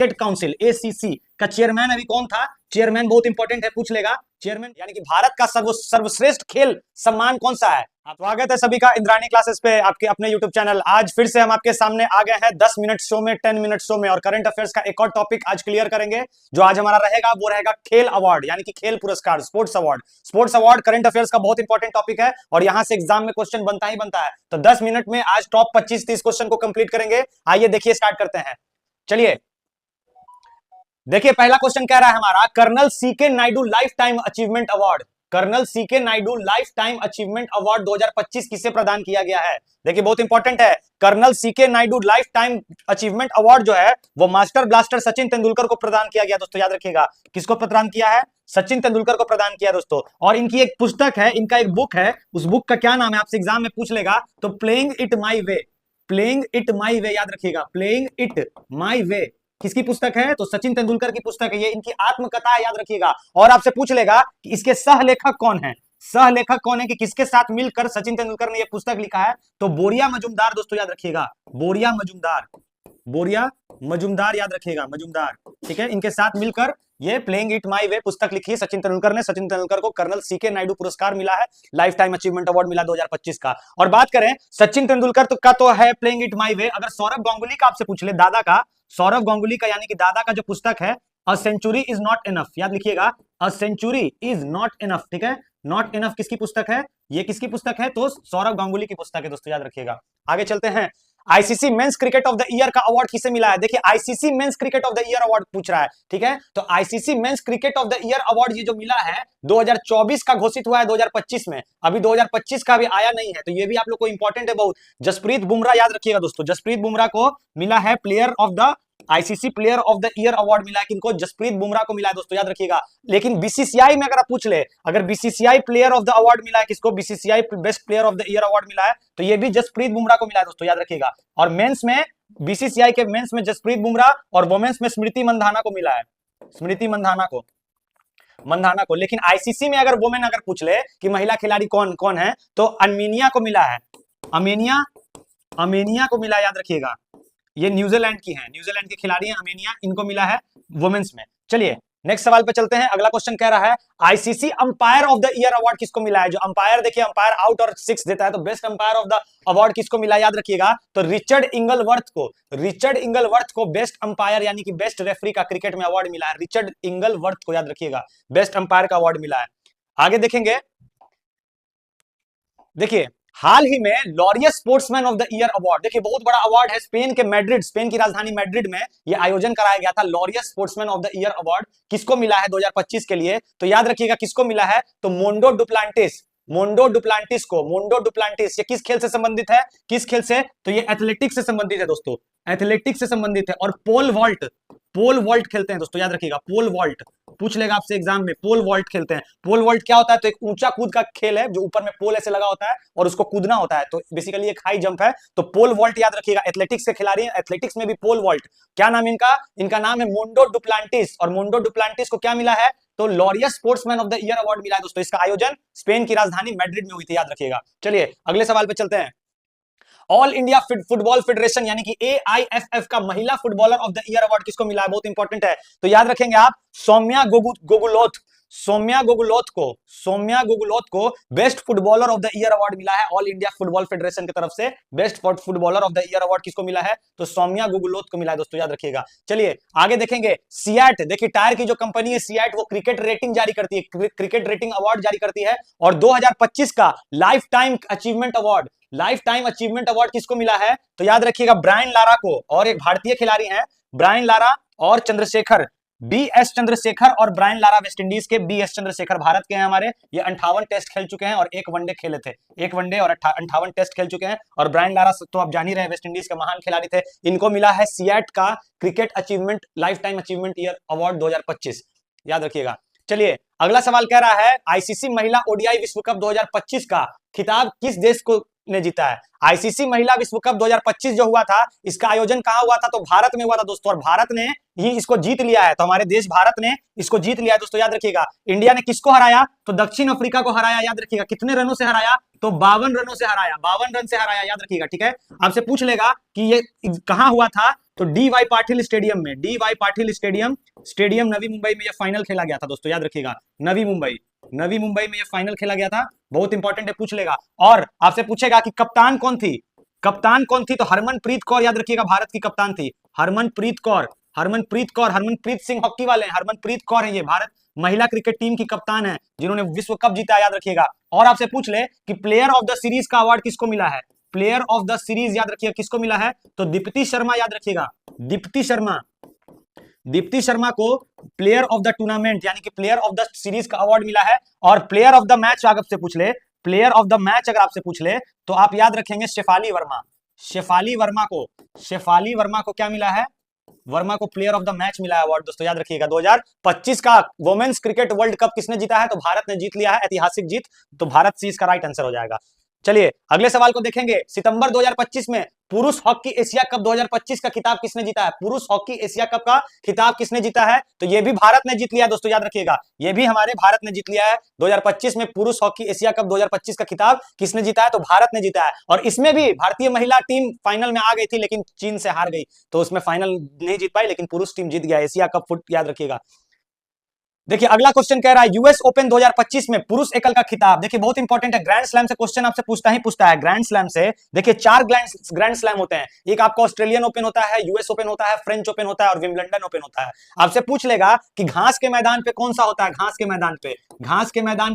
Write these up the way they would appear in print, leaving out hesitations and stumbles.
Cricket council ACC का chairman अभी कौन था? चेयरमैन बहुत इंपॉर्टेंट है, पूछ लेगा। चेयरमैन यानी कि भारत का सर्वश्रेष्ठ खेल सम्मान कौन सा है? स्वागत है सभी का इंद्राणी क्लासेस पे, आपके अपने यूट्यूब चैनल। आज फिर से हम आपके सामने आ गए हैं 10 मिनट शो में, 10 मिनट शो में, और करंट अफेयर्स का एक और टॉपिक आज क्लियर करेंगे। जो आज हमारा रहेगा वो रहेगा खेल अवार्ड, यानी कि खेल पुरस्कार, sports award. Sports award current affairs का बहुत इंपॉर्टेंट टॉपिक है और यहां से एग्जाम में क्वेश्चन बनता ही बनता है। तो 10 मिनट में आज टॉप 25-30 क्वेश्चन को कंप्लीट करेंगे। आइए देखिए, स्टार्ट करते हैं। चलिए देखिए, पहला क्वेश्चन कह रहा है हमारा, colonel CK Naidu lifetime achievement award. Colonel CK Naidu lifetime achievement award 2025 किसे प्रदान किया गया है? देखिए बहुत इंपॉर्टेंट है। Colonel CK Naidu lifetime achievement award जो है वो मास्टर ब्लास्टर सचिन तेंदुलकर को प्रदान किया गया। दोस्तों याद रखिएगा, किसको प्रदान किया है? सचिन तेंदुलकर को प्रदान किया दोस्तों। और इनकी एक पुस्तक है, इनका एक बुक है, उस बुक का क्या नाम है आपसे एग्जाम में पूछ लेगा। तो playing it my way, playing it my way, याद रखिएगा, प्लेइंग इट माई वे किसकी पुस्तक है? तो सचिन तेंदुलकर की पुस्तक है, ये इनकी आत्मकथा है, याद रखिएगा। और आपसे पूछ लेगा कि इसके सहलेखक कौन है? सहलेखक कौन है, कि किसके साथ मिलकर सचिन तेंदुलकर ने ये पुस्तक लिखा है? तो बोरिया मजुमदार, दोस्तों याद रखिएगा, बोरिया मजुमदार, बोरिया मजुमदार, याद रखिएगा, मजुमदार, ठीक है। इनके साथ मिलकर ये प्लेइंग इट माई वे पुस्तक लिखी है सचिन तेंदुलकर ने। सचिन तेंदुलकर को कर्नल सीके नायडू पुरस्कार मिला है, लाइफ टाइम अचीवमेंट अवार्ड मिला 2025 का। और बात करें सचिन तेंदुलकर का तो है प्लेइंग इट माई वे। अगर सौरभ गांगुली का आपसे पूछ ले, दादा का, सौरभ गांगुली का यानी कि दादा का जो पुस्तक है, a century is not enough, याद लिखिएगा, a century is not enough, ठीक है। नॉट इनफ किसकी पुस्तक है? ये किसकी पुस्तक है? तो सौरभ गांगुली की पुस्तक है दोस्तों, याद रखिएगा। आगे चलते हैं। ICC men's cricket of the year का अवार्ड किसे मिला है? देखिए ICC men's cricket of the year award पूछ रहा है, ठीक है। तो ICC men's cricket of the year award ये जो मिला है 2024 का घोषित हुआ है 2025 में, अभी 2025 का भी आया नहीं है। तो ये भी आप लोग को इंपॉर्टेंट है बहुत। जसप्रीत बुमराह, याद रखिएगा दोस्तों, जसप्रीत बुमराह को मिला है player of the ICC player of the year award मिला है। किनको? जसप्रीत बुमराह को मिला है दोस्तों, याद रखिएगा। लेकिन बीसीसीआई में अगर आप पूछ ले, अगर BCCI player of the award मिला है किसको? BCCI best player of the year award मिला है, तो ये भी जसप्रीत बुमराह को मिला है दोस्तों, याद रखिएगा। और मेंस में बीसीसीआई के मेंस में जसप्रीत बुमराह और वोमेंस में स्मृति मंधाना को मिला है, स्मृति मंधाना को। लेकिन आईसीसी में अगर वोमेन अगर पूछ ले कि महिला खिलाड़ी कौन कौन है, तो अर्मेनिया को मिला है, अर्मेनिया को मिला, याद रखिएगा। ये न्यूजीलैंड की है, न्यूजीलैंड के खिलाड़ी हैं अर्मेनिया, इनको मिला है वुमेन्स में। चलिए नेक्स्ट सवाल पे चलते हैं। अगला क्वेश्चन कह रहा है, ICC umpire of the year award किसको मिला है? जो अंपायर, देखिए अंपायर आउट और 6 देता है, तो best umpire of the award किसको मिला है? याद रखिएगा, तो रिचर्ड इंगलवर्थ को बेस्ट अंपायर यानी कि बेस्ट रेफरी का क्रिकेट में अवार्ड मिला है। रिचर्ड इंगलवर्थ को, याद रखिएगा, बेस्ट अंपायर का अवार्ड मिला है। आगे देखेंगे, देखिए हाल ही में Laureus sportsman of the year award, देखिए बहुत बड़ा अवार्ड है, स्पेन के मैड्रिड, स्पेन की राजधानी मैड्रिड में यह आयोजन कराया गया था। Laureus sportsman of the year award किसको मिला है 2025 के लिए? तो याद रखिएगा किसको मिला है, तो मोंडो डुप्लांटिस, मोंडो डुप्लांटिस को। मोंडो डुप्लांटिस ये किस खेल से संबंधित है? किस खेल से? तो ये एथलेटिक्स से संबंधित है दोस्तों, एथलेटिक्स से संबंधित है। और पोल वॉल्ट खेलते हैं दोस्तों, याद रखिएगा, पोल वॉल्ट पूछ लेगा आपसे एग्जाम में, पोल वॉल्ट खेलते हैं। पोल वॉल्ट क्या होता है? तो एक ऊंचा कूद का खेल है, जो ऊपर में पोल ऐसे लगा होता है और उसको कूदना होता है, तो बेसिकली एक हाई जंप है। तो पोल वॉल्ट याद रखिएगा, एथलेटिक्स के खिलाड़ी हैं, एथलेटिक्स में भी पोल वॉल्ट। क्या नाम इनका? इनका नाम है मोंडो डुप्लांटिस। और मोंडो डुप्लांटिस को क्या मिला है? तो Laureus sportsman of the year award मिला है दोस्तों। इसका आयोजन स्पेन की राजधानी मैड्रिड में हुई थी, याद रखिएगा। चलिए अगले सवाल पे चलते हैं। ऑल इंडिया फुटबॉल फेडरेशन यानी कि एआईएफएफ का महिला footballer of the year award किसको मिला है? बहुत इंपॉर्टेंट है, तो याद रखेंगे आप, सौम्या गोगुलोथ को best footballer of the year award मिला है। ऑल इंडिया फुटबॉल फेडरेशन की तरफ से best footballer of the year award किसको मिला है? तो सौम्या गोगुलोथ को मिला है दोस्तों, याद रखिएगा। चलिए आगे देखेंगे, सियाट, देखिए टायर की जो कंपनी है सियाट, वो क्रिकेट रेटिंग जारी करती है, क्रिकेट रेटिंग अवार्ड जारी करती है। और 2025 का लाइफ टाइम अचीवमेंट अवार्ड किसको मिला है? तो याद रखिएगा ब्रायन लारा को। और एक भारतीय खिलाड़ी हैं ब्रायन लारा और चंद्रशेखर, बीएस चंद्रशेखर और ब्रायन लारा, वेस्ट इंडीज के बीएस चंद्रशेखर भारत के हैं हमारे। ये 58 टेस्ट खेल चुके हैं और 1 वनडे खेले थे, 1 वनडे और 58 टेस्ट खेल चुके हैं। और ब्रायन लारा तो आप जान ही रहे, वेस्ट इंडीज के महान खिलाड़ी थे। इनको मिला है सियाट का cricket achievement life time achievement year award 2025, याद रखिएगा। चलिए अगला सवाल कह रहा है, आईसीसी महिला ओडीआई विश्व कप 2025 का खिताब किस देश को ने जीता है। आईसीसी महिला विश्व कप 2025 जो हुआ था, इसका आयोजन कहां हुआ था? तो भारत में हुआ था दोस्तों, और भारत ने ही इसको जीत लिया है। तो हमारे देश भारत ने इसको जीत लिया है दोस्तों, याद रखिएगा। इंडिया ने किसको हराया? तो दक्षिण अफ्रीका को हराया, याद रखिएगा। कितने रनों से हराया? तो 52 रनों से हराया, 52 रन से हराया, याद रखिएगा। ठीक है, आपसे पूछ लेगा कि ये कहां हुआ था? तो डी वाई पाटिल स्टेडियम में, D Y Patil stadium Navi Mumbai में ये फाइनल खेला गया था दोस्तों, याद रखिएगा। नवी मुंबई में ये फाइनल खेला गया था। बहुत इंपॉर्टेंट है, पूछ लेगा। और आपसे पूछेगा कि कप्तान कौन थी? कप्तान कौन थी? तो हरमनप्रीत कौर, याद रखिएगा, भारत की कप्तान थी हरमनप्रीत कौर। हरमनप्रीत सिंह हॉकी वाले हैं, हरमनप्रीत कौर है ये, भारत महिला क्रिकेट टीम की कप्तान है, जिन्होंने विश्व कप जीता, याद रखिएगा। और आपसे पूछ ले कि प्लेयर ऑफ द सीरीज का अवार्ड किसको मिला है? प्लेयर ऑफ द सीरीज, याद रखिएगा, किसको मिला है? तो दीप्ति शर्मा, याद रखिएगा, दीप्ति शर्मा को प्लेयर ऑफ द टूर्नामेंट यानी कि प्लेयर ऑफ द सीरीज का अवार्ड मिला है। और प्लेयर ऑफ द मैच अगर आपसे पूछ ले, प्लेयर ऑफ द मैच अगर आपसे पूछ ले, तो आप याद रखेंगे शेफाली वर्मा को क्या मिला है? वर्मा को प्लेयर ऑफ द मैच मिला है अवार्ड दोस्तों, याद रखिएगा। 2025 का वुमेन्स क्रिकेट वर्ल्ड कप किसने जीता है? तो भारत ने जीत लिया है, ऐतिहासिक जीत। तो भारत से इसका राइट आंसर हो जाएगा। चलिए अगले सवाल को देखेंगे। सितंबर 2025 में पुरुष हॉकी एशिया कप 2025 का खिताब किसने जीता है? पुरुष हॉकी एशिया कप का खिताब किसने जीता है? तो ये भी भारत ने जीत लिया है दोस्तों, याद रखिएगा। ये भी हमारे भारत ने जीत लिया है। 2025 में पुरुष हॉकी एशिया कप 2025 का खिताब किसने जीता है? तो भारत ने जीता है। और इसमें भी भारतीय महिला टीम फाइनल में आ गई थी, लेकिन चीन से हार गई, तो उसमें फाइनल नहीं जीत पाई, लेकिन पुरुष टीम जीत गया एशिया कप फुट, याद रखिएगा। देखिए अगला क्वेश्चन कह रहा है यूएस ओपन 2025 में पुरुष एकल का खिताब। देखिए बहुत इंपॉर्टेंट है, ग्रैंड स्लैम से क्वेश्चन आपसे पूछता है। ग्रैंड स्लैम से देखिए 4 ग्रैंड स्लैम होते हैं। एक आपका ऑस्ट्रेलियन ओपन होता है, यूएस ओपन होता है, फ्रेंच ओपन होता है और विंबलडन ओपन होता है। आपसे पूछ लेगा कि घास के मैदान पे कौन सा होता है? घास के मैदान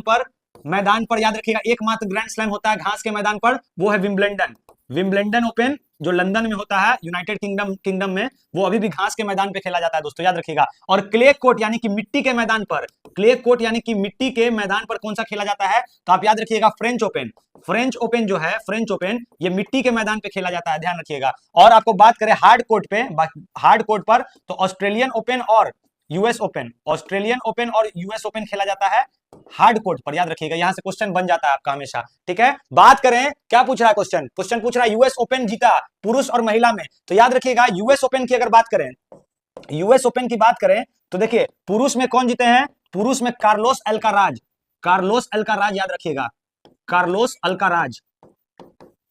पर याद रखिएगा एकमात्र ग्रैंड स्लैम होता है घास के मैदान पर, वो है विंबलडन ओपन, जो लंदन में होता है, यूनाइटेड किंगडम में, वो अभी भी घास के मैदान पे खेला जाता है दोस्तों, याद रखिएगा। और क्ले कोर्ट यानी कि मिट्टी के मैदान पर, कौन सा खेला जाता है? तो आप याद रखिएगा फ्रेंच ओपन जो है, ये मिट्टी के मैदान पे खेला जाता है, ध्यान रखिएगा। और आपको बात करें हार्ड कोर्ट पर, तो ऑस्ट्रेलियन ओपन और यूएस ओपन खेला जाता है हार्ड कोर्ट पर, याद रखिएगा। यहां से क्वेश्चन बन जाता है आपका हमेशा, ठीक है। बात करें, क्या पूछ रहा है क्वेश्चन पूछ रहा है यूएस ओपन जीता पुरुष और महिला में, तो याद रखिएगा यूएस ओपन की अगर बात करें, तो देखिए पुरुष में कौन जीते हैं? पुरुष में कार्लोस अल्काराज, याद रखिएगा, कार्लोस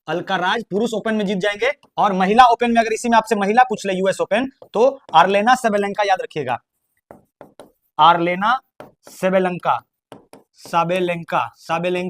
अल्काराज पुरुष ओपन में जीत जाएंगे। और महिला ओपन में अगर इसी में आपसे महिला पूछ ले यूएस ओपन, तो आर्लेना सेबेलेंका, याद रखिएगा, आर्लेना साबेलेंका,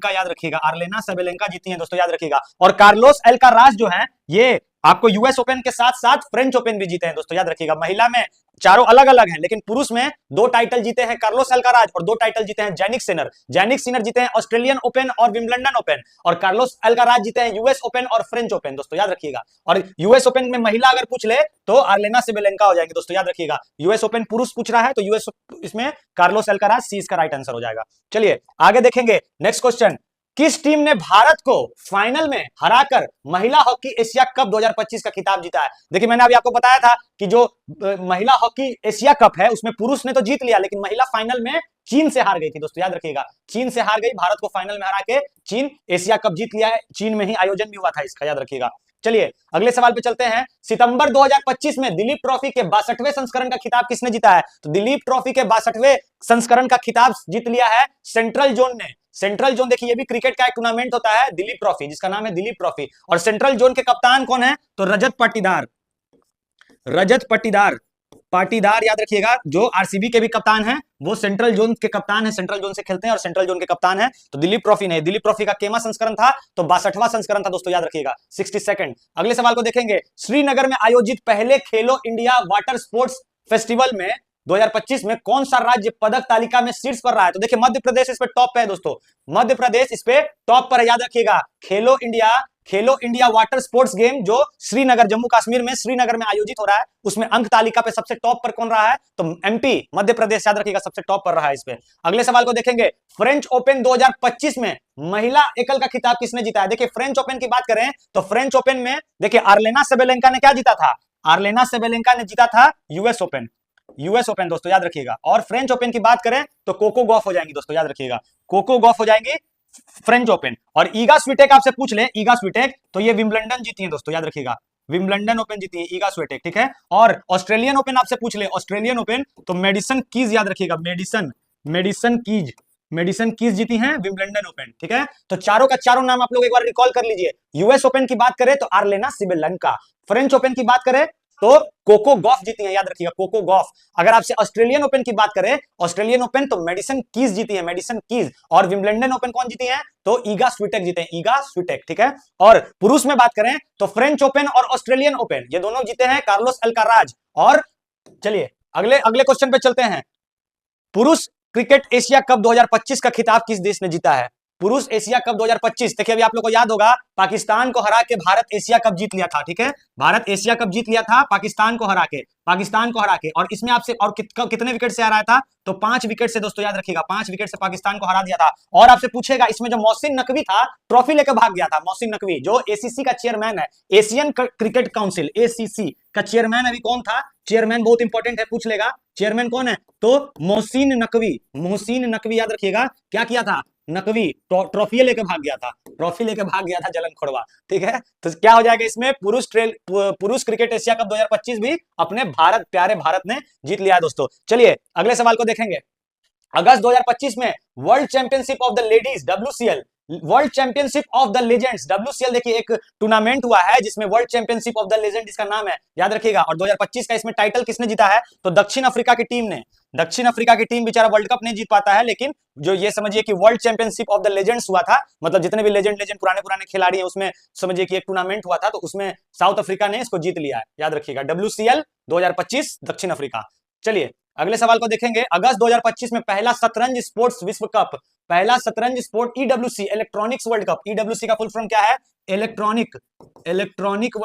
याद रखिएगा, आर्लेना साबेलेंका जीती हैं दोस्तों, याद रखिएगा। और कार्लोस अल्काराज जो हैं, ये आपको यूएस ओपन के साथ साथ फ्रेंच ओपन भी जीते हैं दोस्तों, याद रखिएगा। महिला में चारों अलग अलग हैं, लेकिन पुरुष में 2 टाइटल जीते हैं कार्लोस अल्काराज और 2 टाइटल जीते हैं जैनिक सिनर जीते हैं ऑस्ट्रेलियन ओपन और विंबलडन ओपन, और कार्लोस अल्काराज जीते हैं यूएस ओपन और फ्रेंच ओपन दोस्तों, याद रखिएगा। और यूएस ओपन में महिला अगर पूछ ले तो आर्लेना सेबेलेंका हो जाएंगे दोस्तों, याद रखिएगा। यूएस ओपन पुरुष पूछ रहा है तो यूएस इसमें कार्लोस अल्काराज, सी इसका राइट आंसर हो जाएगा। चलिए आगे देखेंगे नेक्स्ट क्वेश्चन। किस टीम ने भारत को फाइनल में हराकर महिला हॉकी एशिया कप 2025 का खिताब जीता है? देखिए मैंने अभी आपको बताया था कि जो महिला हॉकी एशिया कप है उसमें पुरुष ने तो जीत लिया, लेकिन महिला फाइनल में चीन से हार गई थी दोस्तों, याद रखिएगा। चीन से हार गई, भारत को फाइनल में हरा के चीन एशिया कप जीत लिया है। चीन में ही आयोजन भी हुआ था इसका, याद रखिएगा। चलिए अगले सवाल पे चलते हैं। सितंबर 2025 में दिलीप ट्रॉफी के 62वें संस्करण का खिताब किसने जीता है? तो दिलीप ट्रॉफी के 62वें संस्करण का खिताब जीत लिया है सेंट्रल जोन ने। सेंट्रल जोन देखिए, ये भी क्रिकेट का एक टूर्नामेंट होता है दिलीप ट्रॉफी, जिसका नाम है दिलीप ट्रॉफी। और सेंट्रल जोन के कप्तान कौन है? तो रजत पाटीदार, याद रखिएगा, जो आरसीबी के भी कप्तान हैं, वो सेंट्रल जोन के कप्तान हैं, सेंट्रल जोन से खेलते हैं और सेंट्रल जोन के कप्तान हैं। तो दिलीप ट्रॉफी नहीं, दिलीप ट्रॉफी का केमा संस्करण था, तो 62वां संस्करण था दोस्तों, याद रखिएगा। 62nd। अगले सवाल को देखेंगे। श्रीनगर में आयोजित पहले खेलो इंडिया वाटर स्पोर्ट्स फेस्टिवल में 2025 में कौन सा राज्य पदक तालिका में शीर्ष पर रहा है? तो देखिए मध्य प्रदेश इस पे टॉप पे है दोस्तों, मध्य प्रदेश इस पे टॉप पर है, याद रखिएगा। खेलो इंडिया वाटर स्पोर्ट्स गेम जो श्रीनगर, जम्मू कश्मीर में श्रीनगर में आयोजित हो रहा है, उसमें अंक तालिका पे सबसे टॉप पर कौन रहा है? तो एमपी, मध्य प्रदेश, याद रखिएगा, सबसे टॉप पर रहा है इस पे। अगले सवाल को देखेंगे। फ्रेंच ओपन 2025 में महिला एकल का खिताब किसने जीता है? देखिए फ्रेंच ओपन की बात करें तो फ्रेंच ओपन में देखिए आर्लेना सेबेलेंका ने क्या जीता था? आर्लेना सेबेलेंका ने जीता था यूएस ओपन दोस्तों, याद रखिएगा। और फ्रेंच ओपन की बात करें तो कोको गॉफ हो जाएंगी दोस्तों, याद रखिएगा, कोको गॉफ हो जाएंगी फ्रेंच ओपन। और ईगा स्विटेक आपसे पूछ ले, ईगा स्विटेक, तो ये विंबलडन जीती है दोस्तों, याद रखिएगा, विंबलडन ओपन जीती है ईगा स्विटेक, ठीक है। और ऑस्ट्रेलियन ओपन आपसे पूछ ले, ऑस्ट्रेलियन ओपन, तो मेडिसन कीज याद रखिएगा, मेडिसन कीज जीती हैं विंबलडन ओपन, ठीक है। तो चारों का चारों नाम आप लोग एक बार रिकॉल कर लीजिए। यूएस ओपन की बात करें तो आर्लेना सिबेलेंका, फ्रेंच ओपन की बात करें तो कोको गॉफ जीती है, याद रखिएगा, कोको गॉफ। अगर आपसे ऑस्ट्रेलियन ओपन की बात करें, ऑस्ट्रेलियन ओपन तो मेडिसन कीज जीती है, मेडिसन कीज। और विंबलडन ओपन कौन जीती है, तो ईगा स्विटेक जीते हैं, ईगा स्विटेक, ठीक है। और पुरुष में बात करें तो फ्रेंच ओपन और ऑस्ट्रेलियन ओपन ये दोनों जीते हैं कार्लोस अल्काराज। और चलिए अगले अगले क्वेश्चन पे चलते हैं। पुरुष क्रिकेट एशिया कप 2025 का खिताब किस देश ने जीता है? पुरुष एशिया कप 2025, देखिए अभी आप लोग को याद होगा, पाकिस्तान को हरा के भारत एशिया कप जीत लिया था, ठीक है। भारत एशिया कप जीत लिया था पाकिस्तान को हरा के, और इसमें आपसे और कितने विकेट से हराया था, तो 5 विकेट से दोस्तों, याद रखिएगा, 5 विकेट से पाकिस्तान को हरा दिया था। और आपसे पूछेगा इसमें जो मोहसिन नकवी था ट्रॉफी लेकर भाग गया था, मोहसिन नकवी जो एसीसी का चेयरमैन है, एशियन क्रिकेट काउंसिल एसीसी का चेयरमैन अभी कौन था, चेयरमैन बहुत इंपॉर्टेंट है, पूछ लेगा चेयरमैन कौन है, तो मोहसिन नकवी याद रखिएगा, क्या किया था, नकवी ट्रॉफी लेके भाग गया था, जलन खोड़वा, ठीक है। तो क्या हो जाएगा इसमें, पुरुष क्रिकेट एशिया कप 2025 भी अपने प्यारे भारत ने जीत लिया दोस्तों। चलिए अगले सवाल को देखेंगे। अगस्त 2025 में world championship of the ladies WCL, world championship of the legends WCL, देखिए एक टूर्नामेंट हुआ है जिसमें world championship of the legend इसका नाम है, याद रखिएगा। और 2025 का इसमें टाइटल किसने जीता है, तो दक्षिण अफ्रीका की टीम ने। दक्षिण अफ्रीका की टीम बेचारा वर्ल्ड कप नहीं जीत पाता है, लेकिन जो ये समझिए कि world championship of the legends हुआ था, मतलब जितने भी लेजेंड पुराने खिलाड़ी हैं उसमें समझिए कि एक टूर्नामेंट हुआ था, तो उसमें साउथ अफ्रीका ने इसको जीत लिया है, याद रखिएगा, WCL 2025 दक्षिण अफ्रीका। चलिए अगले सवाल को देखेंगे। अगस्त 2025 में पहला शतरंज स्पोर्ट्स विश्व कप, पहला शतरंज sport EWC electronics world cup, EWC का फुल फॉर्म क्या है, इलेक्ट्रॉनिक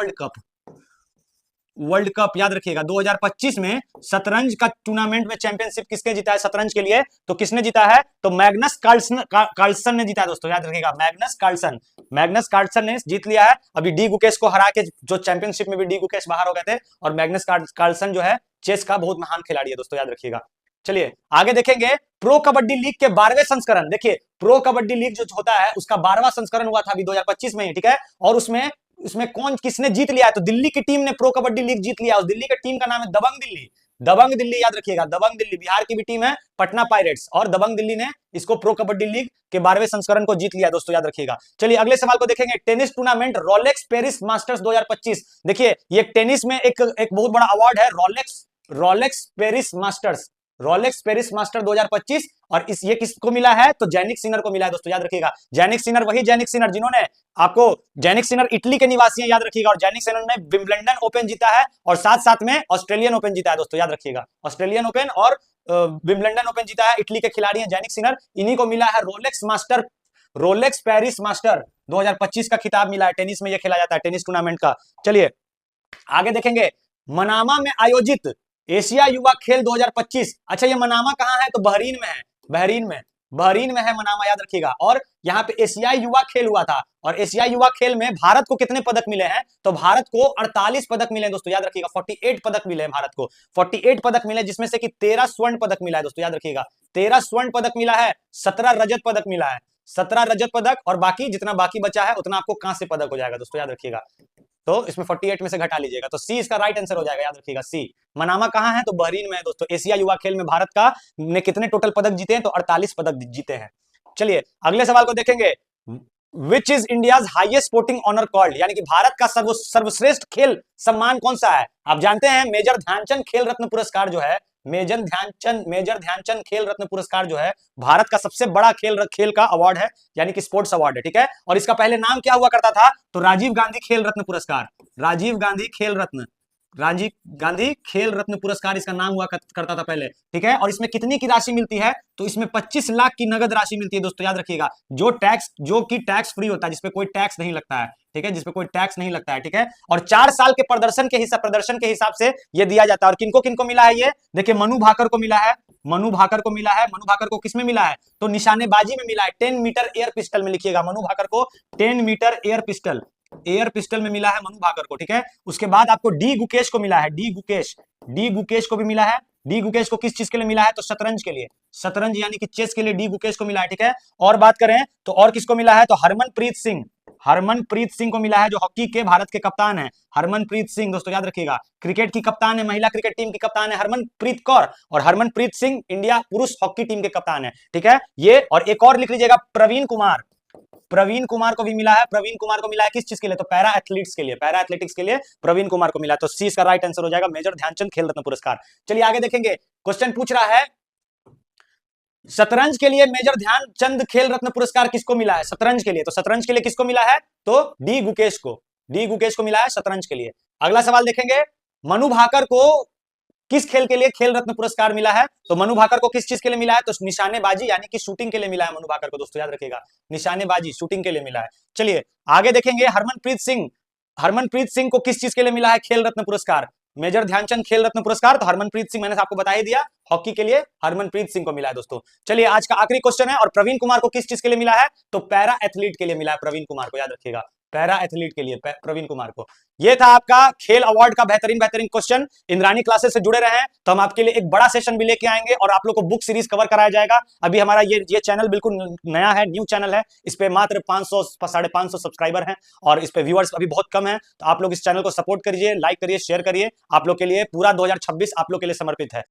वर्ल्ड कप याद रखिएगा। 2025 में शतरंज का टूर्नामेंट में चैंपियनशिप किसने जीता है शतरंज के लिए, तो किसने जीता है, तो मैग्नस कार्लसन ने जीता है दोस्तों, याद रखिएगा, मैग्नस कार्लसन ने जीत लिया है। अभी डी गुकेश को हरा के, जो चैंपियनशिप में भी डी गुकेश बाहर हो गए थे, और मैग्नस कार्लसन जो है चेस का बहुत महान खिलाड़ी है दोस्तों, याद रखिएगा। चलिए आगे देखेंगे। प्रो कबड्डी लीग के 12वें संस्करण, देखिए प्रो कबड्डी लीग जो होता है उसका 12वां संस्करण हुआ था अभी 2025 में, ठीक है। और उसमें कौन किसने जीत लिया है, तो दिल्ली की टीम ने प्रो कबड्डी लीग जीत लिया। उस दिल्ली की टीम का नाम है दबंग दिल्ली, याद रखिएगा, दबंग दिल्ली। बिहार की भी टीम है पटना पायरेट्स, और दबंग दिल्ली ने इसको प्रो कबड्डी लीग के 12वें संस्करण को जीत लिया दोस्तों, याद रखिएगा। चलिए अगले सवाल को देखेंगे। Tennis tournament Rolex Paris masters 2025, देखिए ये टेनिस में एक बहुत बड़ा अवार्ड है, रोलेक्स पेरिस मास्टर 2025, और ये किसको मिला है, तो जैनिक सिनर को मिला है दोस्तों, याद रखिएगा। जैनिक सिनर, वही जैनिक सिनर जिन्होंने आपको, जैनिक सिनर इटली के निवासी हैं, याद रखिएगा। और जैनिक सिनर ने विंबलडन ओपन जीता है, और साथ में ऑस्ट्रेलियन ओपन जीता है दोस्तों, याद रखिएगा। ऑस्ट्रेलियन ओपन और विंबलडन ओपन जीता है, इटली के खिलाड़ी हैं जैनिक सिनर, इन्हीं को मिला है रोलेक्स पेरिस मास्टर 2025 का खिताब मिला है। टेनिस में यह खेला जाता है, टेनिस टूर्नामेंट का। चलिए आगे देखेंगे। मनामा में आयोजित एशिया युवा खेल 2025, अच्छा ये मनामा कहां है, तो बहरीन में है, बहरीन में है मनामा, याद रखिएगा। और यहाँ पे एशियाई युवा खेल हुआ था, और एशियाई युवा खेल में भारत को कितने पदक मिले हैं, तो भारत को 48 पदक मिले दोस्तों, याद रखिएगा। 48 पदक मिले हैं भारत को, 48 पदक मिले, जिसमें से कि 13 स्वर्ण पदक मिला है दोस्तों, याद रखिएगा। 13 स्वर्ण पदक मिला है, 17 रजत पदक मिला है, 17 रजत पदक, और बाकी जितना बाकी बचा है उतना आपको कांस्य पदक हो जाएगा दोस्तों, याद रखिएगा। तो इसमें 48 में से घटा लीजिएगा, तो सी इसका राइट आंसर हो जाएगा, याद रखिएगा सी। मनामा कहां है, तो बहरीन में है दोस्तों। एशिया युवा खेल में भारत का ने कितने टोटल पदक जीते हैं, तो 48 पदक जीते हैं। चलिए अगले सवाल को देखेंगे। Which is India's highest sporting honour called, यानी कि भारत का सर्वश्रेष्ठ खेल सम्मान कौन सा है। आप जानते हैं मेजर ध्यानचंद खेल रत्न पुरस्कार जो है, मेजर ध्यानचंद खेल रत्न पुरस्कार जो है भारत का सबसे बड़ा खेल का अवार्ड है, यानी कि स्पोर्ट्स अवार्ड है, ठीक है। और इसका पहले नाम क्या हुआ करता था, तो राजीव गांधी खेल रत्न पुरस्कार, राजीव गांधी खेल रत्न पुरस्कार इसका नाम हुआ करता था पहले, ठीक है। और इसमें कितनी की राशि मिलती है, तो इसमें 25 लाख की नगद राशि मिलती है दोस्तों, याद रखिएगा। जो कि टैक्स फ्री होता है, जिसपे कोई टैक्स नहीं लगता है, ठीक है, जिसपे कोई टैक्स नहीं लगता है, ठीक है। और 4 साल के प्रदर्शन के हिसाब से ये दिया जाता है। और किनको किनको मिला है ये, देखिए मनु भाकर को मिला है, मनु भाकर को किसमें मिला है, तो निशानेबाजी में मिला है, 10 मीटर एयर पिस्टल में, लिखिएगा मनु भाकर को 10 मीटर एयर पिस्टल में मिला है मनु भाकर को, ठीक है। उसके बाद आपको डी गुकेश को मिला है, डी गुकेश को भी मिला है, डी गुकेश को किस चीज के लिए मिला है? तो शतरंज के लिए, शतरंज यानी कि चेस के लिए डी गुकेश को मिला है, ठीक है। और बात करें तो और किसको मिला है? तो हरमनप्रीत सिंह, हरमनप्रीत सिंह को मिला है, जो हॉकी के भारत के कप्तान है। हरमनप्रीत सिंह दोस्तों याद रखिएगा, क्रिकेट की कप्तान है, महिला क्रिकेट टीम की कप्तान है हरमनप्रीत कौर, और हरमनप्रीत सिंह इंडिया पुरुष हॉकी टीम के कप्तान है, ठीक है ये। और एक और लिख लीजिएगा, प्रवीण कुमार, प्रवीण कुमार को भी मिला है। प्रवीण कुमार को मिला है किस चीज के लिए? तो पैरा एथलीट्स के लिए, पैरा एथलेटिक्स के लिए प्रवीण कुमार को मिला है। तो सी इसका राइट आंसर हो जाएगा, मेजर ध्यानचंद खेल रत्न पुरस्कार। चलिए आगे देखेंगे, क्वेश्चन पूछ रहा है शतरंज के लिए मेजर ध्यानचंद खेल रत्न पुरस्कार किसको मिला है? शतरंज के लिए, तो शतरंज के लिए किसको मिला है? तो डी गुकेश को, डी गुकेश को मिला है शतरंज के लिए। अगला सवाल देखेंगे, मनु भाकर को किस खेल के लिए खेल रत्न पुरस्कार मिला है? तो मनु भाकर को किस चीज के लिए मिला है? तो निशानेबाजी यानी कि शूटिंग के लिए मिला है मनु भाकर को, दोस्तों याद रखिएगा, निशानेबाजी शूटिंग के लिए मिला है। चलिए आगे देखेंगे, हरमनप्रीत सिंह, हरमनप्रीत सिंह को किस चीज के लिए मिला है खेल रत्न पुरस्कार? मेजर ध्यानचंद खेल रत्न पुरस्कार। तो हरमनप्रीत सिंह मैंने आपको बता ही दिया, हॉकी के लिए हरमनप्रीत सिंह को मिला है दोस्तों। चलिए आज का आखिरी क्वेश्चन है, और प्रवीण कुमार को किस चीज के लिए मिला है? तो पैरा एथलीट के लिए मिला है प्रवीण कुमार को, याद रखिएगा, पैरा एथलीट के लिए प्रवीण कुमार को। ये था आपका खेल अवार्ड का बेहतरीन बेहतरीन क्वेश्चन। इंद्राणी क्लासेस से जुड़े रहे तो हम आपके लिए एक बड़ा सेशन भी लेके आएंगे, और आप लोग को बुक सीरीज कवर कराया जाएगा। अभी हमारा ये चैनल बिल्कुल नया है, न्यू चैनल है, इस पे मात्र 500 550 सब्सक्राइबर हैं, और इस पे व्यूअर्स अभी बहुत कम है। तो आप लोग इस चैनल को सपोर्ट करिए, लाइक करिए, शेयर करिए। आप लोग के लिए पूरा 2026 आप लोग के लिए समर्पित है।